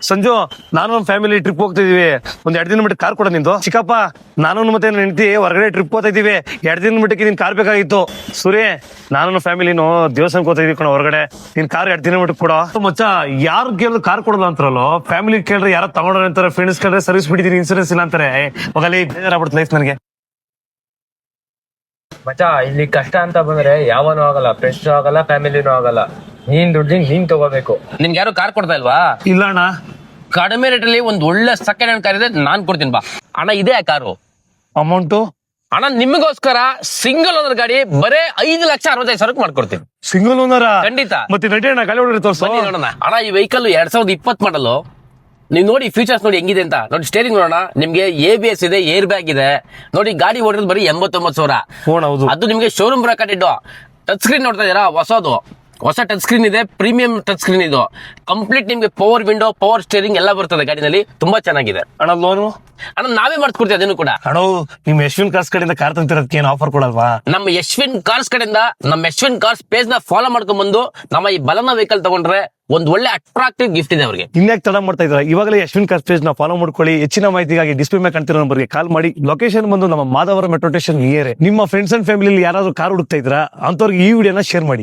ಸಂಜು ನಾನು ನಮ್ಮ family trip ಹೋಗ್ತಾ ಇದೀವಿ. ಒಂದ್ 2 ದಿನ ಬಿಟ್ಟು ಕಾರ್ ಕೊಡ ನಿಂದು. ಚಿಕ್ಕಪ್ಪ ನಾನು ಮತ್ತೆ ನನ್ನ ಹೆಂಡತಿ ಹೊರಗಡೆ ಟ್ರಿಪ್ ಹೋಗ್ತಾ ಇದೀವಿ. 2 ದಿನ ಬಿಟ್ಟಕ್ಕೆ ನಿನ್ ಕಾರ್ ಬೇಕಾಗಿತ್ತು. ಸೂರ್ಯ ನಾನು ನನ್ನ ಫ್ಯಾಮಿಲಿನು ದೇವಸ್ಥಾನಕ್ಕೆ ಹೋಗ್ತಾ ಇದೀವಿ ಕಣ ಹೊರಗಡೆ. ನಿನ್ ಕಾರ್ 2 ದಿನ ಬಿಟ್ಟು ಕೊಡ. ಮಚ್ಚ ಯಾರು ಕೇಳಿದ್ರು ಕಾರ್ ಕೊಡೋಲ್ಲ ಅಂತಾರಲ್ಲ. ಫ್ಯಾಮಿಲಿ ಕೇಳಿದ್ರೆ ಯಾರೋ ತಗೊಂಡ್ರೆ ಅಂತಾರೆ, ಫ್ರೆಂಡ್ಸ್ ಕೇಳಿದ್ರೆ ಸರ್ವಿಸ್ ಬಿಟ್ಟಿದೀನಿ, ಇನ್ಸೂರೆನ್ಸ್ ಇಲ್ಲ ಅಂತಾರೆ. ಹೋಗಲಿ ಬೇಜಾರಾಗ್ಬಿಡ್ತು ಲೈಫ್ ನನಗೆ. ಮಚ್ಚ ಇಲ್ಲಿ ಕಷ್ಟ ಅಂತ ಬಂದ್ರೆ ಯಾವನೂ ಆಗಲ್ಲ, ಫ್ರೆಂಡ್ಸ್ ಆಗಲ್ಲ, ಫ್ಯಾಮಿಲಿನೂ ಆಗಲ್ಲ. ನೀನ್ ದುಡ್ಡಿಂಗ್ ನೀನ್ ತಗೋಬೇಕು. ನಿನ್ಗೆ ಯಾರು ಕಾರ್ ಕೊಡ್ತಾ ಇಲ್ವಾ? ಇಲ್ಲ ಅಣ್ಣ, ಕಡಿಮೆ ರೇಟಲ್ಲಿ ಒಂದ್ ಒಳ್ಳೆ ಸೆಕೆಂಡ್ ಹ್ಯಾಂಡ್ ಕಾರ್ ಇದೆ, ನಾನ್ ಕೊಡ್ತೀನಿ ಬಾ. ಅಣ್ಣ ಇದೆ ಆ ಕಾರು. ಅಮೌಂಟು ಅಣ್ಣ ನಿಮಗೋಸ್ಕರ ಸಿಂಗಲ್ ಓನರ್ ಗಾಡಿ ಬರೇ 5,65,000 ಮಾಡ್ಕೊಡ್ತೀನಿ. ಸಿಂಗಲ್ ಓನರ? ಖಂಡಿತ. ಮತ್ತೆ ನಟಿ ಅಣ್ಣ ಗಾಳಿ ಹೊಡೆದ್ರೆ ತೋರ್ಸು. ಬನ್ನಿ ನೋಡೋಣ. ಅಣ್ಣ ಈ ವೆಹಿಕಲ್ 2020 ಮಾಡಲು. ನೀವ್ ನೋಡಿ ಫೀಚರ್ಸ್ ನೋಡಿ ಹೆಂಗಿದೆ ಅಂತ. ನೋಡಿ ಸ್ಟೇರಿಂಗ್ ನೋಡೋಣ, ನಿಮ್ಗೆ ABS ಇದೆ, ಏರ್ ಬ್ಯಾಗ್ ಇದೆ. ನೋಡಿ ಗಾಡಿ ಓಡಿರೋದು ಬರೀ 89,000. ಹೌದು. ಅದು ನಿಮ್ಗೆ ಶೋರೂಮ್ ಬ್ರಾಕೆಟ್ ಟಚ್ ಸ್ಕ್ರೀನ್ ನೋಡ್ತಾ ಇದೀರಾ, ಹೊಸ ಟಚ್ ಸ್ಕ್ರೀನ್ ಇದೆ, ಪ್ರೀಮಿಯಂ ಟಚ್ ಸ್ಕ್ರೀನ್ ಇದು. ಕಂಪ್ಲೀಟ್ ನಿಮ್ಗೆ ಪವರ್ ವಿಂಡೋ, ಪವರ್ ಸ್ಟೇರಿಂಗ್ ಎಲ್ಲ ಬರ್ತದೆ ಗಾಡಿನಲ್ಲಿ. ತುಂಬಾ ಚೆನ್ನಾಗಿದೆ ಅಣ್ಣ. ಲೋನು ಅಣ್ಣ ನಾವೇ ಮಾಡ್ಕೊಡ್ತೀವಿ ಅದನ್ನು ಕೂಡ. ಅಣ್ಣ ನಿಮ್ ಯಶ್ವಿನ್ ಕಾರ್ಸ್ ಕಡೆಯಿಂದ ಕಾರ್ ತಂತಿರೋದಕ್ಕೆ ಏನ್ ಆಫರ್ ಕೊಡಲ್ವಾ? ನಮ್ಮ ಯಶ್ವಿನ್ ಕಾರ್ಸ್ ಕಡೆಯಿಂದ ನಮ್ಮ ಯಶ್ವಿನ್ ಕಾರ್ಸ್ ಪೇಜ್ ನ ಫಾಲೋ ಮಾಡ್ಕೊಂಡ್ ಬಂದು ನಮ್ಮ ಈ ಬಲನ ವೆಹಿಕಲ್ ತಗೊಂಡ್ರೆ ಒಂದ್ ಒಳ್ಳೆ ಅಟ್ರಾಕ್ಟಿವ್ ಗಿಫ್ಟ್ ಇದೆ ಅವ್ರಿಗೆ. ಇನ್ಯಾಕ್ ತಡ ಮಾಡ್ತಾ ಇದ್ರ? ಇವಾಗಲೇ ಯಶ್ವಿನ್ ಕಾರ್ಸ್ ಪೇಜ್ ನ ಫಾಲೋ ಮಾಡ್ಕೊಳ್ಳಿ. ಹೆಚ್ಚಿನ ಮಾಹಿತಿಗಾಗಿ ಡಿಸ್ಪ್ಲೇ ಮೇಲೆ ಕಾಣ್ತಿರೋ ನಂಬರ್ಗೆ ಕಾಲ್ ಮಾಡಿ. ಲೊಕೇಶನ್ ಬಂದು ನಮ್ಮ ಮಾಧವರ ಮೆಟ್ರೋ ಸ್ಟೇಷನ್ ನಿಯರ್. ನಿಮ್ಮ ಫ್ರೆಂಡ್ಸ್ ಅಂಡ್ ಫ್ಯಾಮಿಲಿ ಯಾರಾದ್ರೂ ಕಾರ್ ಹುಡುಕ್ತಾ ಇದ್ರ ಅಂತವ್ರಿಗೆ ಈ ವಿಡಿಯೋನ ಶೇರ್ ಮಾಡಿ.